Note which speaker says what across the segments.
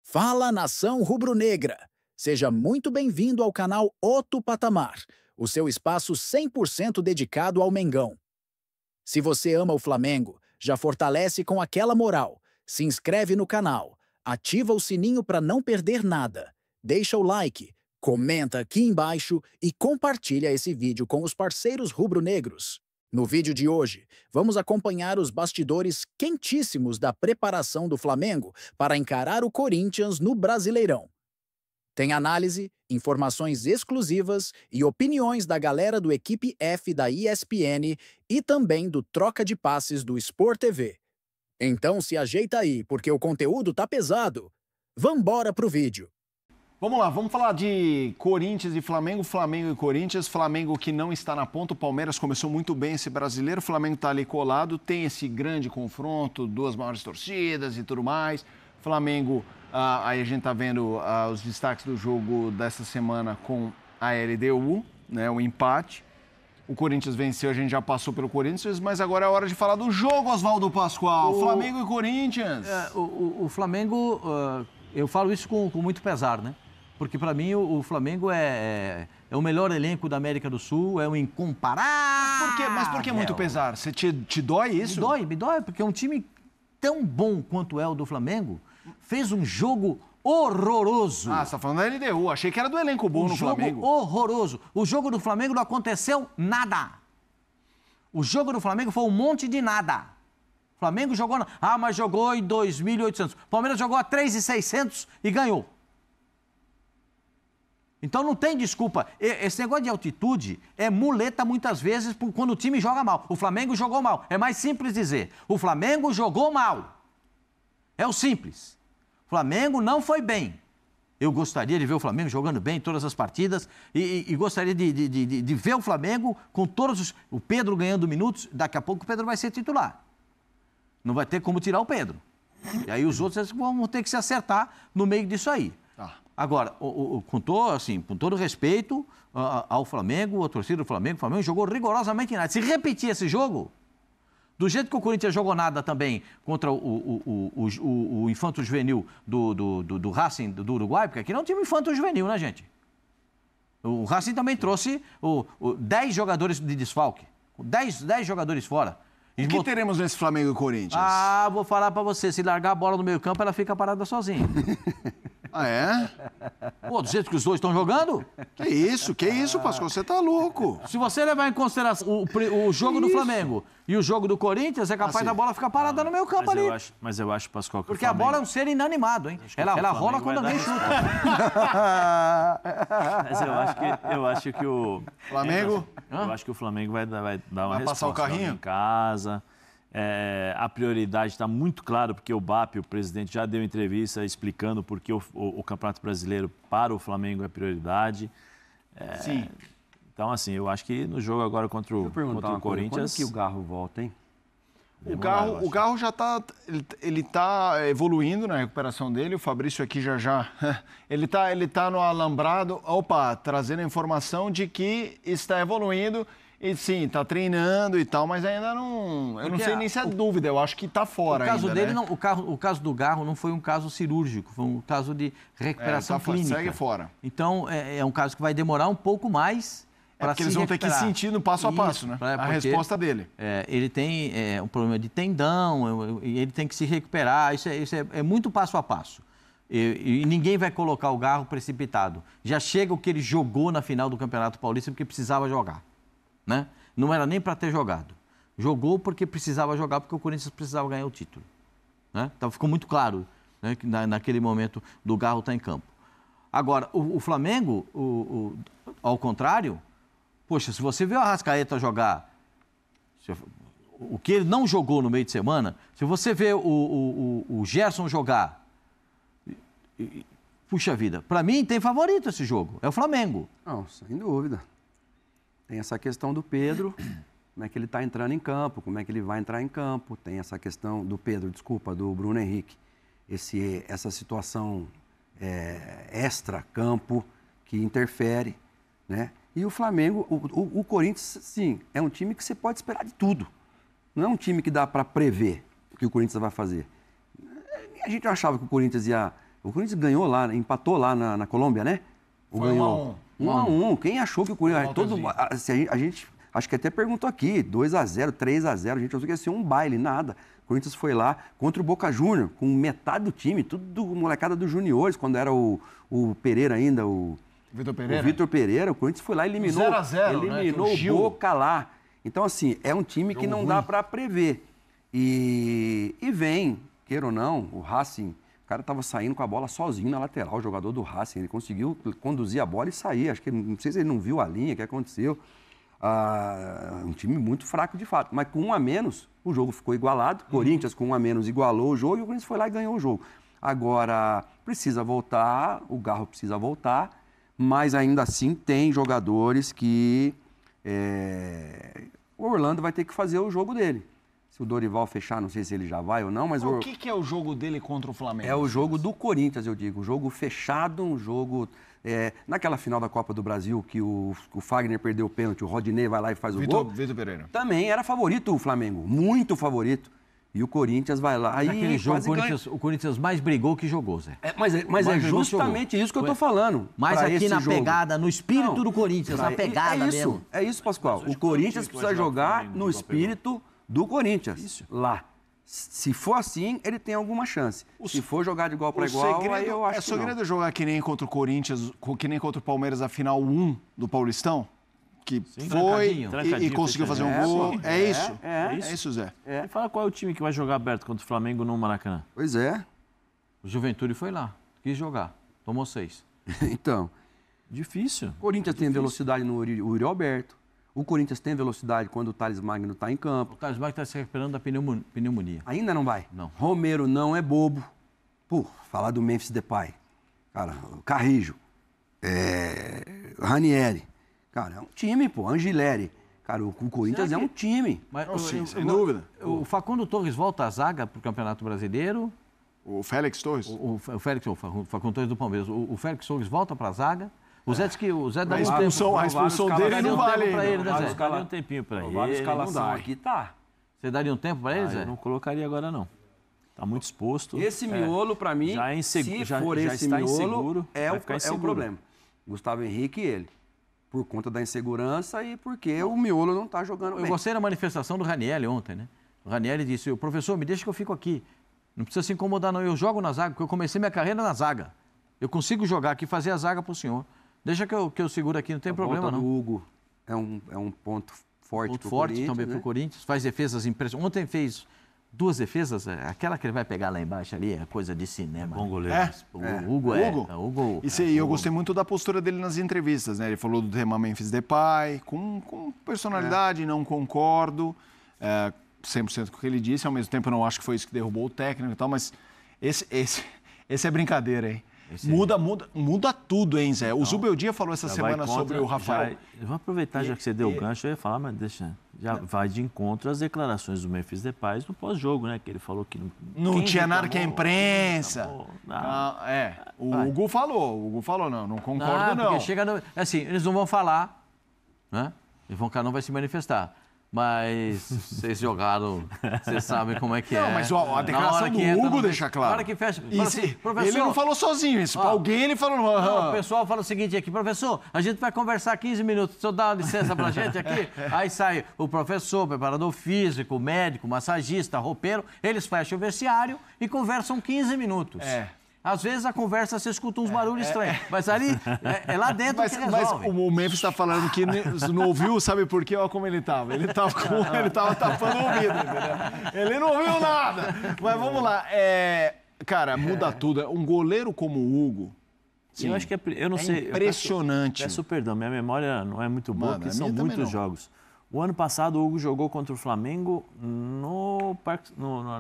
Speaker 1: Fala, nação rubro-negra! Seja muito bem-vindo ao canal Outro Patamar, o seu espaço 100% dedicado ao Mengão. Se você ama o Flamengo, já fortalece com aquela moral, se inscreve no canal, ativa o sininho para não perder nada, deixa o like, comenta aqui embaixo e compartilha esse vídeo com os parceiros rubro-negros. No vídeo de hoje, vamos acompanhar os bastidores quentíssimos da preparação do Flamengo para encarar o Corinthians no Brasileirão. Tem análise, informações exclusivas e opiniões da galera do Equipe F da ESPN e também do Troca de Passes do Sport TV. Então se ajeita aí, porque o conteúdo tá pesado. Vambora pro vídeo!
Speaker 2: Vamos lá, vamos falar de Corinthians e Flamengo, Flamengo e Corinthians. Flamengo que não está na ponta, o Palmeiras começou muito bem esse brasileiro, o Flamengo está ali colado, tem esse grande confronto, duas maiores torcidas e tudo mais. Flamengo, aí a gente está vendo os destaques do jogo dessa semana com a LDU, né, o empate. O Corinthians venceu, a gente já passou pelo Corinthians, mas agora é hora de falar do jogo, Oswaldo Pascoal. Flamengo e Corinthians.
Speaker 3: O Flamengo, eu falo isso com muito pesar, né? Porque, para mim, o Flamengo é o melhor elenco da América do Sul, é um incomparável.
Speaker 2: Mas por que muito pesar? Você te dói isso?
Speaker 3: Me dói, porque um time tão bom quanto é o do Flamengo fez um jogo horroroso.
Speaker 2: Ah, você tá falando da LDU, achei que era do elenco bom no Flamengo.
Speaker 3: Um jogo horroroso. O jogo do Flamengo não aconteceu nada. O jogo do Flamengo foi um monte de nada. O Flamengo jogou... mas jogou em 2.800. O Palmeiras jogou a 3.600 e ganhou. Então não tem desculpa. Esse negócio de altitude é muleta muitas vezes quando o time joga mal. O Flamengo jogou mal. É mais simples dizer. O Flamengo jogou mal. É o simples. O Flamengo não foi bem. Eu gostaria de ver o Flamengo jogando bem em todas as partidas e gostaria de ver o Flamengo com todos os... O Pedro ganhando minutos. Daqui a pouco o Pedro vai ser titular. Não vai ter como tirar o Pedro. E aí os outros vão ter que se acertar no meio disso aí. Agora, com todo respeito ao Flamengo, a torcida do Flamengo, o Flamengo jogou rigorosamente nada. Se repetir esse jogo, do jeito que o Corinthians jogou nada também contra o infanto juvenil do Racing do Uruguai, porque aqui não é um time infanto juvenil, né, gente? O Racing também trouxe 10 jogadores de desfalque, 10 jogadores fora.
Speaker 2: O que teremos nesse Flamengo e Corinthians?
Speaker 3: Vou falar pra você, se largar a bola no meio campo, ela fica parada sozinha.
Speaker 2: Ah, é?
Speaker 3: Pô, do jeito que os dois estão jogando?
Speaker 2: Que isso, Pascoal? Você tá louco.
Speaker 3: Se você levar em consideração o jogo do Flamengo e o jogo do Corinthians, é capaz da bola ficar parada no meio campo ali.
Speaker 4: Mas eu acho, Pascoal, que
Speaker 3: porque a bola é um ser inanimado, hein? Ela rola quando alguém chuta.
Speaker 4: Mas eu acho que o...
Speaker 2: Flamengo?
Speaker 4: Eu acho que o Flamengo vai dar uma resposta.
Speaker 2: Vai passar o carrinho?
Speaker 4: Em casa. A prioridade está muito clara, porque o BAP, o presidente, já deu entrevista explicando por que o Campeonato Brasileiro para o Flamengo é prioridade.
Speaker 2: Sim.
Speaker 4: Então, assim, eu acho que no jogo agora contra o Corinthians...
Speaker 5: Quando que o Garro volta, hein?
Speaker 2: O Garro já está... Ele está evoluindo na recuperação dele. O Fabrício aqui já... Ele tá no alambrado. Opa, trazendo a informação de que está evoluindo... E sim, está treinando e tal, mas ainda não... Eu não sei nem se é dúvida, eu acho que está fora ainda,
Speaker 3: O caso dele,
Speaker 2: né?
Speaker 3: o caso do Garro não foi um caso cirúrgico, foi um caso de recuperação clínica.
Speaker 2: Segue fora.
Speaker 3: Então, é um caso que vai demorar um pouco mais para se recuperar.
Speaker 2: Porque eles vão ter que sentir no passo a passo, né? A resposta dele.
Speaker 3: Ele tem um problema de tendão, e ele tem que se recuperar, isso é muito passo a passo. E ninguém vai colocar o Garro precipitado. Já chega o que ele jogou na final do Campeonato Paulista porque precisava jogar. Né? Não era nem para ter jogado. Jogou porque precisava jogar, porque o Corinthians precisava ganhar o título. Né? Então ficou muito claro, né, que naquele momento do Garro estar em campo. Agora, o Flamengo, ao contrário, poxa, se você vê o Arrascaeta jogar, o que ele não jogou no meio de semana, se você vê o Gerson jogar, puxa vida, para mim tem favorito esse jogo, é o Flamengo.
Speaker 5: Não, sem dúvida. Tem essa questão do Pedro, como é que ele está entrando em campo, como é que ele vai entrar em campo. Tem essa questão do Pedro, do Bruno Henrique. Essa situação extra-campo que interfere, né? E o Flamengo, o Corinthians, sim, é um time que você pode esperar de tudo. Não é um time que dá para prever o que o Corinthians vai fazer. A gente achava que o Corinthians ia O Corinthians ganhou lá, empatou lá na Colômbia, né?
Speaker 2: Foi
Speaker 5: ganhou 1-1. Quem achou que o Corinthians... A gente, acho que até perguntou aqui, 2-0, 3-0, a gente achou que ia ser um baile, nada. O Corinthians foi lá contra o Boca Júnior, com metade do time, tudo molecada dos juniores, quando era o Pereira ainda, o Vitor Pereira. O Corinthians foi lá e eliminou
Speaker 2: 0-0,
Speaker 5: eliminou o Boca lá. Então, assim, é um time que não dá para prever. E vem, queira ou não, o Racing... O cara estava saindo com a bola sozinho na lateral, o jogador do Racing. Ele conseguiu conduzir a bola e sair. Acho que, não sei se ele não viu a linha, o que aconteceu. Um time muito fraco de fato. Mas com 1 a menos, o jogo ficou igualado. Corinthians com 1 a menos igualou o jogo e o Corinthians foi lá e ganhou o jogo. Agora, precisa voltar, o Garro precisa voltar, mas ainda assim tem jogadores que o Orlando vai ter que fazer o jogo dele. Se o Dorival fechar, não sei se ele já vai ou não, mas...
Speaker 2: O que é o jogo dele contra o Flamengo?
Speaker 5: É o jogo do Corinthians, eu digo. Um jogo fechado, um jogo... naquela final da Copa do Brasil, que o Fagner perdeu o pênalti, o Rodinei vai lá e faz o gol.
Speaker 2: Vitor Pereira.
Speaker 5: Também era favorito o Flamengo, muito favorito. E o Corinthians vai lá e
Speaker 3: naquele jogo, o Corinthians mais brigou que jogou, Zé.
Speaker 5: Mas é justamente isso que eu tô falando.
Speaker 3: Mas aqui na pegada, no espírito do Corinthians, na pegada mesmo.
Speaker 5: É isso, Pascoal. O Corinthians precisa jogar no espírito do Corinthians. Isso. Lá. Se for assim, ele tem alguma chance. Se for jogar de igual para igual, aí eu acho que não.
Speaker 2: É segredo jogar que nem contra o Corinthians, que nem contra o Palmeiras, a final 1 do Paulistão? Que foi e conseguiu fazer um gol. É isso, Zé.
Speaker 4: E fala qual é o time que vai jogar aberto contra o Flamengo no Maracanã.
Speaker 5: Pois é.
Speaker 3: O Juventude foi lá, quis jogar, tomou 6.
Speaker 5: Então.
Speaker 4: Difícil.
Speaker 5: O Corinthians tem velocidade no Yuri Alberto. O Corinthians tem velocidade quando o Thales Magno está em campo.
Speaker 3: O Thales Magno está se recuperando da pneumonia.
Speaker 5: Ainda não vai?
Speaker 3: Não.
Speaker 5: Romero não é bobo. Pô, falar do Memphis Depay. Cara, Carrijo. Ranieri. Cara, é um time, pô. Angileri. Cara, o Corinthians é um time.
Speaker 2: Mas, sem dúvida.
Speaker 3: O Facundo Torres volta à zaga para o Campeonato Brasileiro.
Speaker 2: O Félix Torres?
Speaker 3: O Facundo Torres do Palmeiras. O Félix Torres volta para a zaga. O Zé disse que o Zé dá
Speaker 2: a expulsão dele não vale.
Speaker 4: Daria um tempinho para ele.
Speaker 5: A escalação aqui tá.
Speaker 3: Você daria um tempo para ele, Zé?
Speaker 4: Eu não colocaria agora, não. Está muito exposto.
Speaker 5: Esse miolo, para mim, se for esse miolo, é o problema. Gustavo Henrique e ele. Por conta da insegurança e porque o miolo não está jogando bem.
Speaker 3: Eu gostei da manifestação do Ranieri ontem, né? O Ranieri disse, professor, me deixa que eu fico aqui. Não precisa se incomodar, não. Eu jogo na zaga, porque eu comecei minha carreira na zaga. Eu consigo jogar aqui, fazer a zaga para o senhor. Deixa que eu seguro aqui, não tem problema, não.
Speaker 5: O Hugo é um ponto forte para o Corinthians.
Speaker 3: Também para o Corinthians. Faz defesas impressionantes. Ontem fez 2 defesas. Aquela que ele vai pegar lá embaixo ali é coisa de cinema.
Speaker 4: Bom goleiro.
Speaker 3: O Hugo
Speaker 2: E eu gostei muito da postura dele nas entrevistas, né? Ele falou do tema Memphis Depay, com personalidade, não concordo 100% com o que ele disse. Ao mesmo tempo, eu não acho que foi isso que derrubou o técnico e tal, mas esse é brincadeira, hein? Muda tudo, hein, Zé? O Zubeldia falou essa semana sobre o Rafael.
Speaker 4: Vou aproveitar, já que você deu o gancho, eu ia falar, mas deixa. Já vai de encontro às declarações do Memphis Depay no pós-jogo, né? Que ele falou que
Speaker 2: não tinha nada que a imprensa. O Hugo falou, não concordo, não.
Speaker 3: Porque chega no, assim, eles não vão falar, né? Não vai se manifestar. Mas vocês jogaram, vocês sabem como é que é.
Speaker 2: Não, mas a declaração do Hugo deixa claro.
Speaker 3: Na hora que fecha,
Speaker 2: assim, professor, ele não falou sozinho isso. Para alguém ele falou...
Speaker 3: Não, o pessoal fala o seguinte aqui, professor, a gente vai conversar 15 minutos, o senhor dá uma licença pra gente aqui? Aí sai o professor, o preparador físico, o médico, o massagista, roupeiro, eles fecham o vestiário e conversam 15 minutos. Às vezes a conversa você escuta uns barulhos estranhos, mas ali é lá dentro que resolve.
Speaker 2: Mas o Memphis está falando que não ouviu, sabe por quê? Olha como ele estava. Ele estava tapando o ouvido, entendeu? Ele não ouviu nada. Mas vamos lá. Cara, muda tudo. Um goleiro como o Hugo...
Speaker 4: Sim, eu acho que eu não sei.
Speaker 2: Impressionante.
Speaker 4: Peço perdão, minha memória não é muito boa, porque são muitos jogos. O ano passado, o Hugo jogou contra o Flamengo no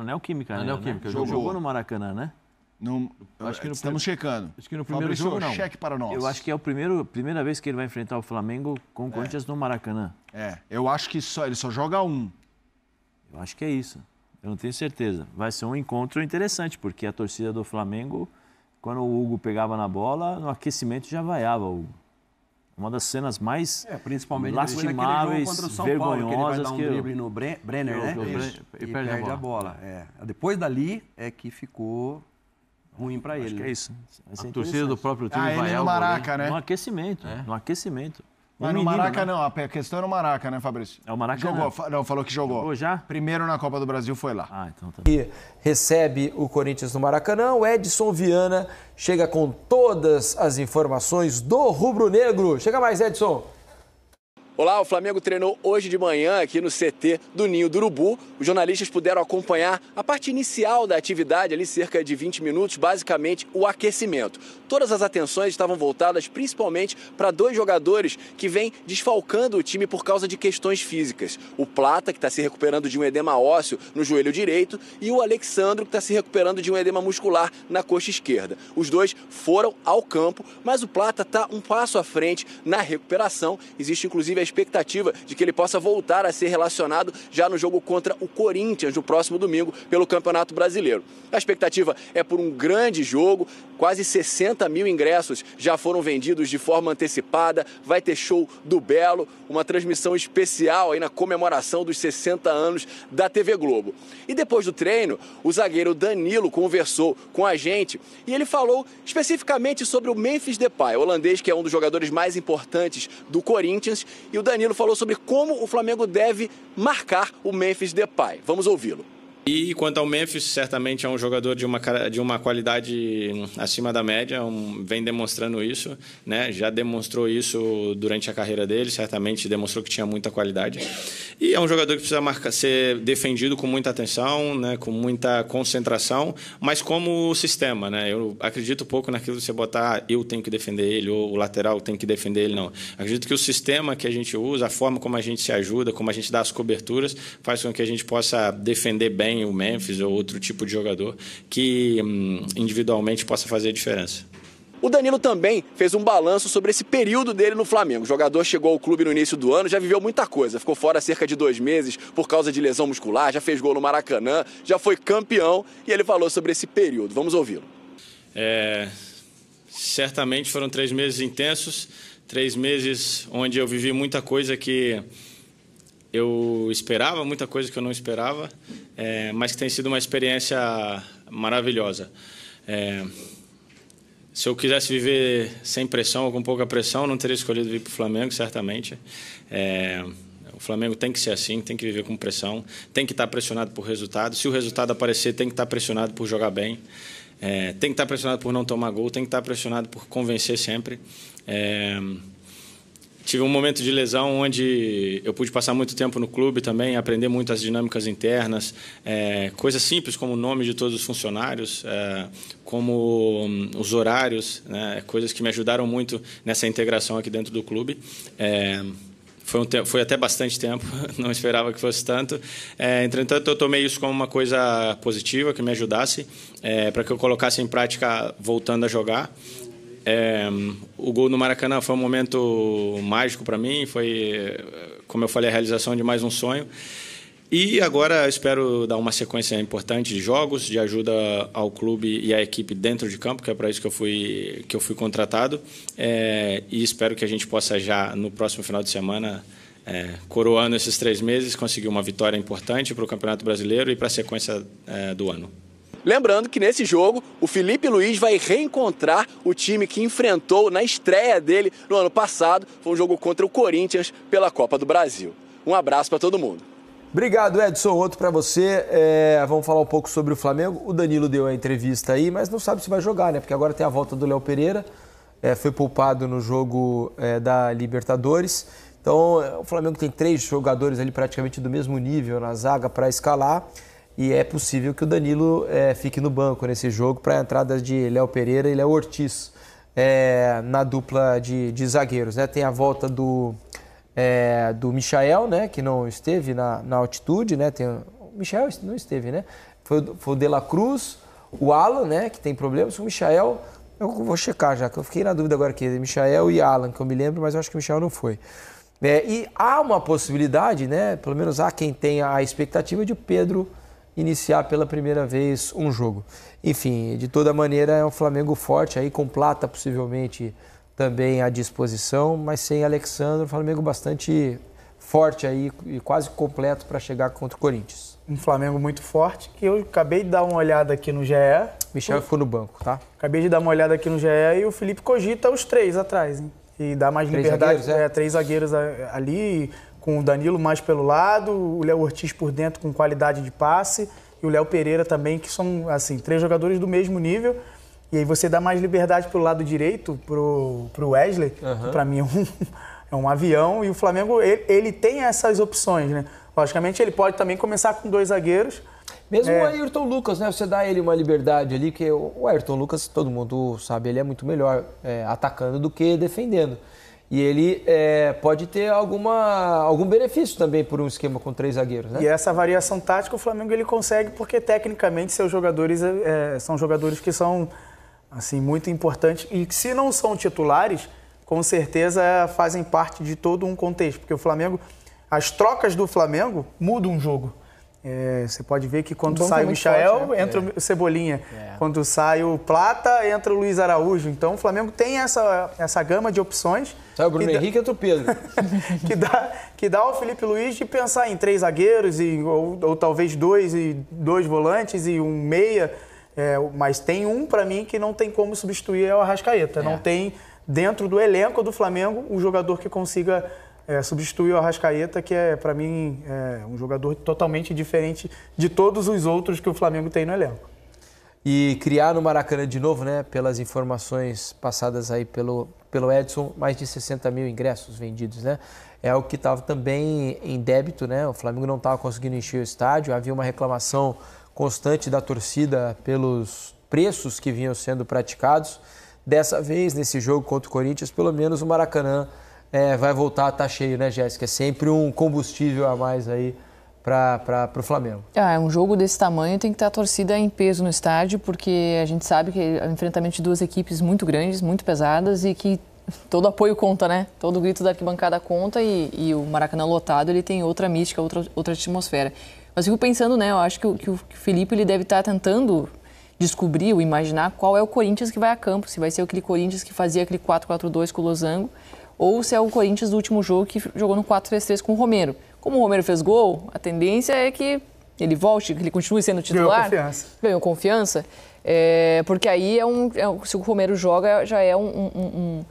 Speaker 4: Neoquímica, né?
Speaker 3: Neoquímica,
Speaker 4: jogou no Maracanã, né?
Speaker 2: Acho que estamos checando.
Speaker 3: Acho que no primeiro jogo não.
Speaker 2: Cheque para nós.
Speaker 4: Eu acho que é a primeira vez que ele vai enfrentar o Flamengo com o Corinthians no Maracanã.
Speaker 2: Eu acho que ele só joga um.
Speaker 4: Eu acho que é isso. Eu não tenho certeza. Vai ser um encontro interessante, porque a torcida do Flamengo, quando o Hugo pegava na bola, no aquecimento já vaiava o Hugo. Uma das cenas mais
Speaker 5: principalmente
Speaker 4: lastimáveis,
Speaker 5: contra o São
Speaker 4: vergonhosas
Speaker 5: Paulo, que ele vai dar um drible no Brenner, né?
Speaker 3: E perde a bola.
Speaker 5: Depois dali é que ficou... ruim para ele.
Speaker 4: Acho que é isso.
Speaker 3: A torcida do próprio time vai
Speaker 2: ele no Maraca, né?
Speaker 4: No aquecimento, no aquecimento.
Speaker 2: Mas no Maraca não, a questão é no Maraca, né, Fabrício?
Speaker 4: É o Maracanã.
Speaker 2: Jogou, não, falou que jogou.
Speaker 4: Jogou já?
Speaker 2: Primeiro na Copa do Brasil foi lá.
Speaker 4: Ah, então tá.
Speaker 6: E recebe o Corinthians no Maracanã. O Edson Viana chega com todas as informações do rubro-negro. Chega mais, Edson.
Speaker 7: Olá, o Flamengo treinou hoje de manhã aqui no CT do Ninho do Urubu. Os jornalistas puderam acompanhar a parte inicial da atividade, ali cerca de 20 minutos, basicamente o aquecimento. Todas as atenções estavam voltadas principalmente para 2 jogadores que vêm desfalcando o time por causa de questões físicas. O Plata, que está se recuperando de um edema ósseo no joelho direito, e o Alexandro, que está se recuperando de um edema muscular na coxa esquerda. Os dois foram ao campo, mas o Plata está um passo à frente na recuperação. Existe inclusive a expectativa de que ele possa voltar a ser relacionado já no jogo contra o Corinthians no próximo domingo pelo Campeonato Brasileiro. A expectativa é por um grande jogo, quase 60 mil ingressos já foram vendidos de forma antecipada, vai ter show do Belo, uma transmissão especial aí na comemoração dos 60 anos da TV Globo. E depois do treino, o zagueiro Danilo conversou com a gente e ele falou especificamente sobre o Memphis Depay, holandês que é um dos jogadores mais importantes do Corinthians, e o Danilo falou sobre como o Flamengo deve marcar o Memphis Depay. Vamos ouvi-lo.
Speaker 8: E quanto ao Memphis, certamente é um jogador de uma qualidade acima da média, vem demonstrando isso, né? Já demonstrou isso durante a carreira dele, certamente demonstrou que tinha muita qualidade. E é um jogador que precisa ser defendido com muita atenção, né? Com muita concentração, mas como sistema, né? Eu acredito pouco naquilo de você botar eu tenho que defender ele ou o lateral tem que defender ele, não. Acredito que o sistema que a gente usa, a forma como a gente se ajuda, como a gente dá as coberturas, faz com que a gente possa defender bem o Memphis ou outro tipo de jogador que individualmente possa fazer a diferença.
Speaker 7: O Danilo também fez um balanço sobre esse período dele no Flamengo. O jogador chegou ao clube no início do ano, já viveu muita coisa. Ficou fora cerca de 2 meses por causa de lesão muscular, já fez gol no Maracanã, já foi campeão e ele falou sobre esse período. Vamos ouvi-lo.
Speaker 8: Certamente foram 3 meses intensos, 3 meses onde eu vivi muita coisa que eu esperava, muita coisa que eu não esperava, mas que tem sido uma experiência maravilhosa. Se eu quisesse viver sem pressão ou com pouca pressão, não teria escolhido vir para o Flamengo, certamente. O Flamengo tem que ser assim, tem que viver com pressão, tem que estar pressionado por resultado. Se o resultado aparecer, tem que estar pressionado por jogar bem, tem que estar pressionado por não tomar gol, tem que estar pressionado por convencer sempre. Tive um momento de lesão onde eu pude passar muito tempo no clube também, aprender muito as dinâmicas internas, coisas simples como o nome de todos os funcionários, como os horários, né, coisas que me ajudaram muito nessa integração aqui dentro do clube. Foi até bastante tempo, não esperava que fosse tanto. Entretanto, eu tomei isso como uma coisa positiva, que me ajudasse, para que eu colocasse em prática voltando a jogar. O gol no Maracanã foi um momento mágico para mim, foi, como eu falei, a realização de mais um sonho. E agora espero dar uma sequência importante de jogos, de ajuda ao clube e à equipe dentro de campo, que é para isso que eu fui contratado. E espero que a gente possa já, no próximo final de semana, coroando esses 3 meses, conseguir uma vitória importante para o Campeonato Brasileiro e para a sequência do ano.
Speaker 7: Lembrando que nesse jogo, o Felipe Luiz vai reencontrar o time que enfrentou na estreia dele no ano passado. Foi um jogo contra o Corinthians pela Copa do Brasil. Um abraço para todo mundo.
Speaker 6: Obrigado, Edson. Outro para você. Vamos falar um pouco sobre o Flamengo. O Danilo deu a entrevista aí, mas não sabe se vai jogar, né? Porque agora tem a volta do Léo Pereira. Foi poupado no jogo da Libertadores. Então, o Flamengo tem 3 jogadores ali praticamente do mesmo nível na zaga para escalar. E é possível que o Danilo fique no banco nesse jogo para a entrada de Léo Pereira e Léo Ortiz na dupla de zagueiros, né? Tem a volta do Michael, né? Que não esteve na altitude, né? O Michael não esteve, né? Foi o De La Cruz, o Alan, né? Que tem problemas. O Michael, eu vou checar já, que eu fiquei na dúvida agora aqui. Michael e Alan, que eu me lembro, mas eu acho que o Michael não foi. E há uma possibilidade, né? Pelo menos há quem tenha a expectativa de Pedro iniciar pela primeira vez um jogo. Enfim, de toda maneira é um Flamengo forte, aí com Plata possivelmente também à disposição, mas sem Alexandre, um Flamengo bastante forte aí e quase completo para chegar contra o Corinthians.
Speaker 9: Um Flamengo muito forte, que eu acabei de dar uma olhada aqui no GE.
Speaker 6: Michel ficou no banco, tá?
Speaker 9: Acabei de dar uma olhada aqui no GE e o Felipe cogita os 3 atrás, hein? E dá mais liberdade.
Speaker 6: Zagueiros,
Speaker 9: 3 zagueiros ali, com o Danilo mais pelo lado, o Léo Ortiz por dentro com qualidade de passe e o Léo Pereira também, que são, assim, 3 jogadores do mesmo nível. E aí você dá mais liberdade pelo lado direito, pro Wesley, que pra mim é um avião. E o Flamengo, ele tem essas opções, né? Logicamente, ele pode também começar com 2 zagueiros.
Speaker 6: Mesmo o Ayrton Lucas, né? Você dá ele uma liberdade ali, que o Ayrton Lucas, todo mundo sabe, ele é muito melhor atacando do que defendendo. E ele pode ter algum benefício também por um esquema com 3 zagueiros, né?
Speaker 9: E essa variação tática o Flamengo ele consegue porque, tecnicamente, seus jogadores são jogadores que são assim, muito importantes e que, se não são titulares, com certeza fazem parte de todo um contexto. Porque o Flamengo, as trocas do Flamengo mudam um jogo. Você pode ver que quando sai o Michael, forte, né? Entra o Cebolinha. Quando sai o Plata, entra o Luiz Araújo. Então o Flamengo tem essa gama de opções.
Speaker 6: Sai o Bruno Henrique e entra o Pedro.
Speaker 9: que dá ao Felipe Luiz de pensar em 3 zagueiros, ou talvez 2 volantes e um meia. Mas tem um, para mim, que não tem como substituir, é o Arrascaeta. Não tem, dentro do elenco do Flamengo, um jogador que consiga substituir o Arrascaeta, que para mim, um jogador totalmente diferente de todos os outros que o Flamengo tem no elenco.
Speaker 6: E criar no Maracanã de novo, né? Pelas informações passadas aí pelo Edson, mais de 60 mil ingressos vendidos, né? É o que estava também em débito, né? O Flamengo não estava conseguindo encher o estádio, havia uma reclamação constante da torcida pelos preços que vinham sendo praticados. Dessa vez, nesse jogo contra o Corinthians, pelo menos o Maracanã vai voltar a estar cheio, né, Jéssica? É sempre um combustível a mais aí para o Flamengo.
Speaker 10: Um jogo desse tamanho tem que ter a torcida em peso no estádio, porque a gente sabe que é o enfrentamento de 2 equipes muito grandes, muito pesadas e que todo apoio conta, né? Todo grito da arquibancada conta e o Maracanã lotado ele tem outra mística, outra atmosfera. Mas eu fico pensando, né? Eu acho que o Felipe ele deve estar tentando descobrir ou imaginar qual é o Corinthians que vai a campo. Se vai ser aquele Corinthians que fazia aquele 4-4-2 com o Losango ou se é o Corinthians do último jogo que jogou no 4-3-3 com o Romero. Como o Romero fez gol, a tendência é que ele volte, que ele continue sendo titular. Ganhou confiança. Porque aí se o Romero joga, já é um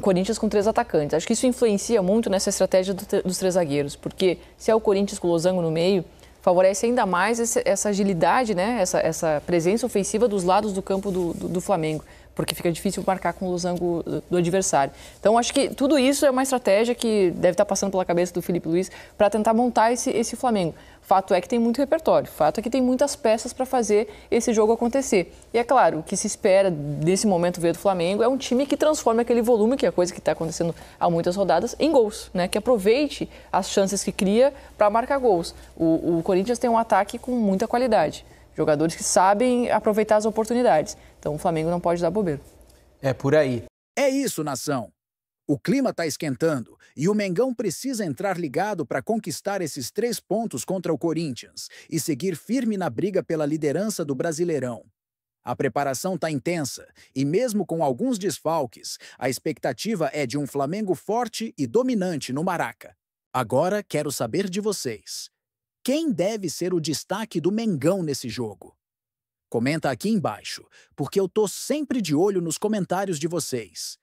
Speaker 10: Corinthians com 3 atacantes. Acho que isso influencia muito nessa estratégia dos 3 zagueiros, porque se é o Corinthians com o Losango no meio, favorece ainda mais essa agilidade, né? essa presença ofensiva dos lados do campo do Flamengo, porque fica difícil marcar com o losango do adversário. Então, acho que tudo isso é uma estratégia que deve estar passando pela cabeça do Felipe Luiz para tentar montar esse Flamengo. Fato é que tem muito repertório, fato é que tem muitas peças para fazer esse jogo acontecer. E é claro, o que se espera desse momento ver do Flamengo é um time que transforme aquele volume, que é a coisa que está acontecendo há muitas rodadas, em gols, né? Que aproveite as chances que cria para marcar gols. O Corinthians tem um ataque com muita qualidade, jogadores que sabem aproveitar as oportunidades. Então o Flamengo não pode dar bobeira.
Speaker 6: É por aí.
Speaker 1: É isso, nação. O clima está esquentando e o Mengão precisa entrar ligado para conquistar esses 3 pontos contra o Corinthians e seguir firme na briga pela liderança do Brasileirão. A preparação está intensa e, mesmo com alguns desfalques, a expectativa é de um Flamengo forte e dominante no Maraca. Agora quero saber de vocês. Quem deve ser o destaque do Mengão nesse jogo? Comenta aqui embaixo, porque eu tô sempre de olho nos comentários de vocês.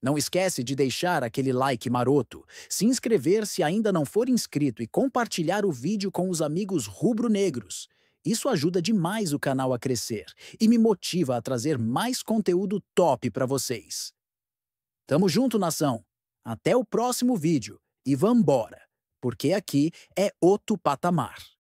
Speaker 1: Não esquece de deixar aquele like maroto, se inscrever se ainda não for inscrito e compartilhar o vídeo com os amigos rubro-negros. Isso ajuda demais o canal a crescer e me motiva a trazer mais conteúdo top para vocês. Tamo junto, nação! Até o próximo vídeo e vambora, porque aqui é outro patamar.